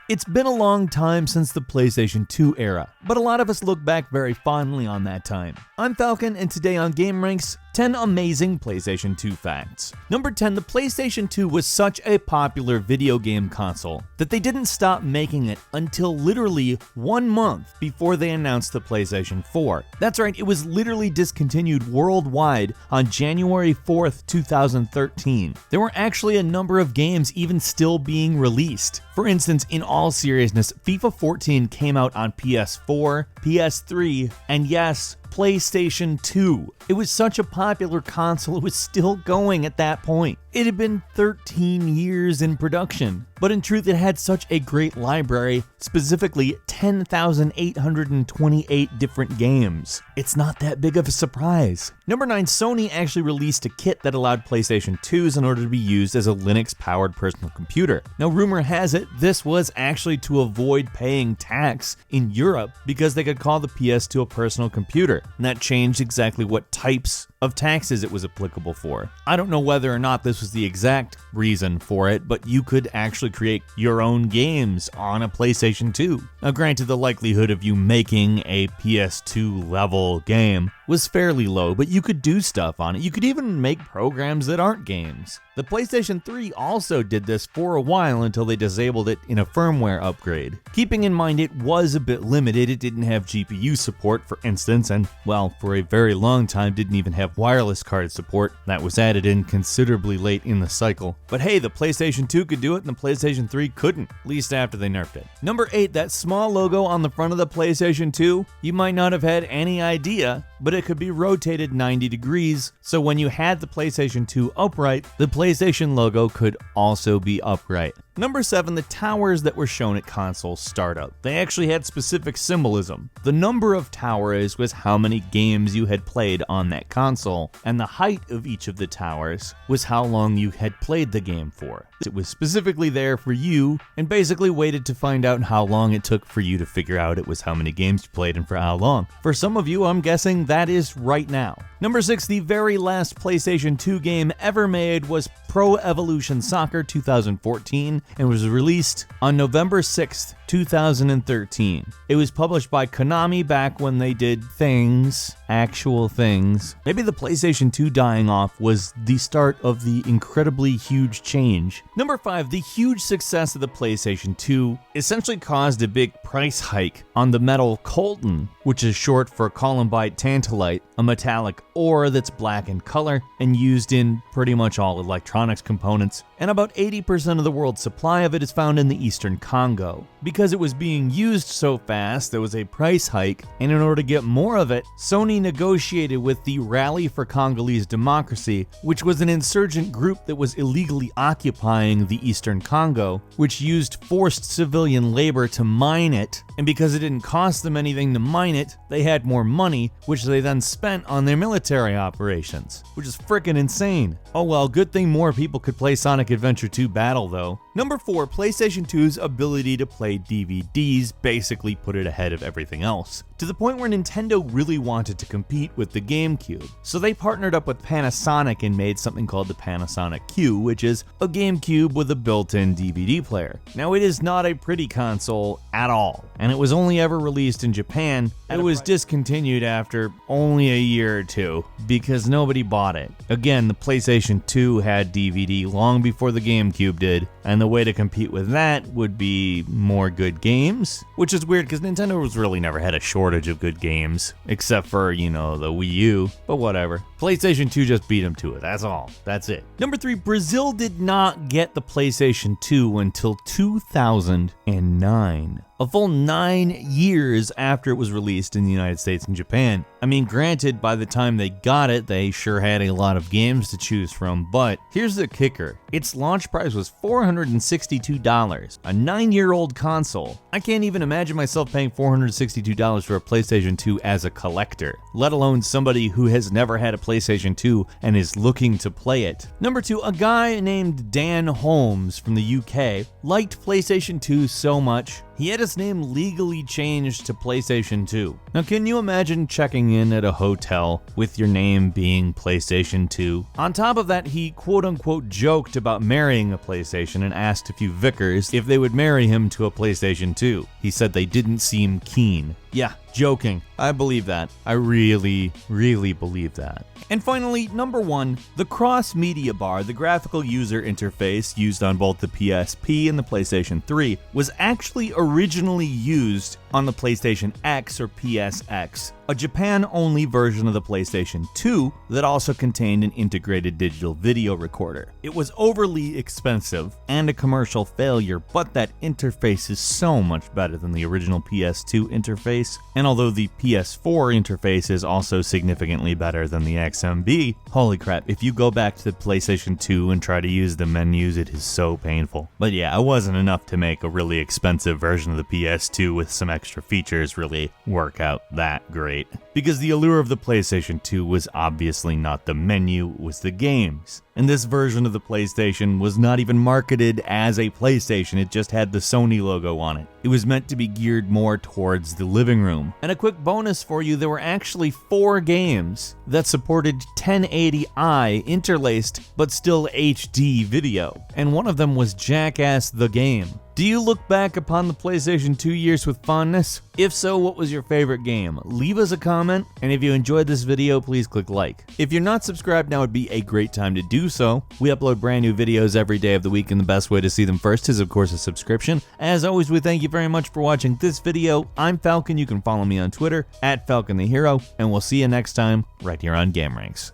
It's been a long time since the PlayStation 2 era, but a lot of us look back very fondly on that time. I'm Falcon, and today on gameranx, 10 amazing PlayStation 2 facts. Number 10, the PlayStation 2 was such a popular video game console that they didn't stop making it until literally 1 month before they announced the PlayStation 4. That's right, it was literally discontinued worldwide on January 4th, 2013. There were actually a number of games even still being released. For instance, in all seriousness, FIFA 14 came out on PS4, PS3, and yes, PlayStation 2. It was such a popular console, it was still going at that point. It had been 13 years in production, but in truth it had such a great library, specifically 10,828 different games. It's not that big of a surprise. Number 9, Sony actually released a kit that allowed PlayStation 2s in order to be used as a Linux-powered personal computer. Now rumor has it, this was actually to avoid paying tax in Europe because they could call the PS2 a personal computer, and that changed exactly what types of taxes it was applicable for. I don't know whether or not this was the exact reason for it, but you could actually create your own games on a PlayStation 2. Now granted, the likelihood of you making a PS2 level game was fairly low, but you could do stuff on it. You could even make programs that aren't games. The PlayStation 3 also did this for a while until they disabled it in a firmware upgrade. Keeping in mind it was a bit limited, it didn't have GPU support for instance, and well, for a very long time didn't even have wireless card support. That was added in considerably late in the cycle. But hey, the PlayStation 2 could do it and the PlayStation 3 couldn't, at least after they nerfed it. Number 8, that small logo on the front of the PlayStation 2, you might not have had any idea, but it could be rotated 90 degrees, so when you had the PlayStation 2 upright, the PlayStation logo could also be upright. Number 7, the towers that were shown at console startup. They actually had specific symbolism. The number of towers was how many games you had played on that console, and the height of each of the towers was how long you had played the game for. It was specifically there for you, and basically waited to find out how long it took for you to figure out it was how many games you played and for how long. For some of you, I'm guessing that is right now. Number 6, the very last PlayStation 2 game ever made was Pro Evolution Soccer 2014 and was released on November 6th, 2013. It was published by Konami back when they did things, actual things. Maybe the PlayStation 2 dying off was the start of the incredibly huge change. Number 5, the huge success of the PlayStation 2 essentially caused a big price hike on the metal coltan, which is short for columbite tantalite, a metallic ore that's black in color and used in pretty much all electronics components, and about 80% of the world's supply of it is found in the eastern Congo. Because it was being used so fast, there was a price hike, and in order to get more of it, Sony negotiated with the Rally for Congolese Democracy, which was an insurgent group that was illegally occupying the eastern Congo, which used forced civilian labor to mine it, and because it didn't cost them anything to mine it, they had more money, which they then spent on their military operations, which is frickin' insane. Oh well, good thing more people could play Sonic Adventure 2 Battle though. Number 4, PlayStation 2's ability to play DVDs basically put it ahead of everything else, to the point where Nintendo really wanted to compete with the GameCube. So they partnered up with Panasonic and made something called the Panasonic Q, which is a GameCube with a built-in DVD player. Now it is not a pretty console at all, and it was only ever released in Japan. It was discontinued after only a year or two because nobody bought it. Again, the PlayStation 2 had DVD long before the GameCube did, and the way to compete with that would be more good games, which is weird because Nintendo was really never had a shortage of good games, except for, you know, the Wii U, but whatever. PlayStation 2 just beat them to it, that's all. That's it. Number 3, Brazil did not get the PlayStation 2 until 2009. A full 9 years after it was released in the United States and Japan. I mean, granted, by the time they got it, they sure had a lot of games to choose from, but here's the kicker. Its launch price was $462, a 9-year-old console. I can't even imagine myself paying $462 for a PlayStation 2 as a collector, let alone somebody who has never had a PlayStation 2 and is looking to play it. Number 2, a guy named Dan Holmes from the UK liked PlayStation 2 so much he had his name legally changed to PlayStation 2. Now, can you imagine checking in at a hotel with your name being PlayStation 2? On top of that, he quote-unquote joked about marrying a PlayStation and asked a few Vickers if they would marry him to a PlayStation 2. He said they didn't seem keen. Yeah, joking. I believe that. I really, really believe that. And finally, number 1, the cross-media bar, the graphical user interface used on both the PSP and the PlayStation 3, was actually originally used on the PlayStation X or PSX, a Japan-only version of the PlayStation 2 that also contained an integrated digital video recorder. It was overly expensive and a commercial failure, but that interface is so much better than the original PS2 interface, and although the PS4 interface is also significantly better than the XMB, holy crap, if you go back to the PlayStation 2 and try to use the menus, it is so painful. But yeah, it wasn't enough to make a really expensive version of the PS2 with some extra features really work out that great. Because the allure of the PlayStation 2 was obviously not the menu, it was the games. And this version of the PlayStation was not even marketed as a PlayStation, it just had the Sony logo on it. It was meant to be geared more towards the living room. And a quick bonus for you, there were actually 4 games that supported 1080i interlaced but still HD video. And one of them was Jackass the Game. Do you look back upon the PlayStation 2 years with fondness? If so, what was your favorite game? Leave us a comment, and if you enjoyed this video, please click like. If you're not subscribed, now would be a great time to do so. We upload brand new videos every day of the week, and the best way to see them first is, of course, a subscription. As always, we thank you very much for watching this video. I'm Falcon. You can follow me on Twitter @FalconTheHero, and we'll see you next time right here on gameranx.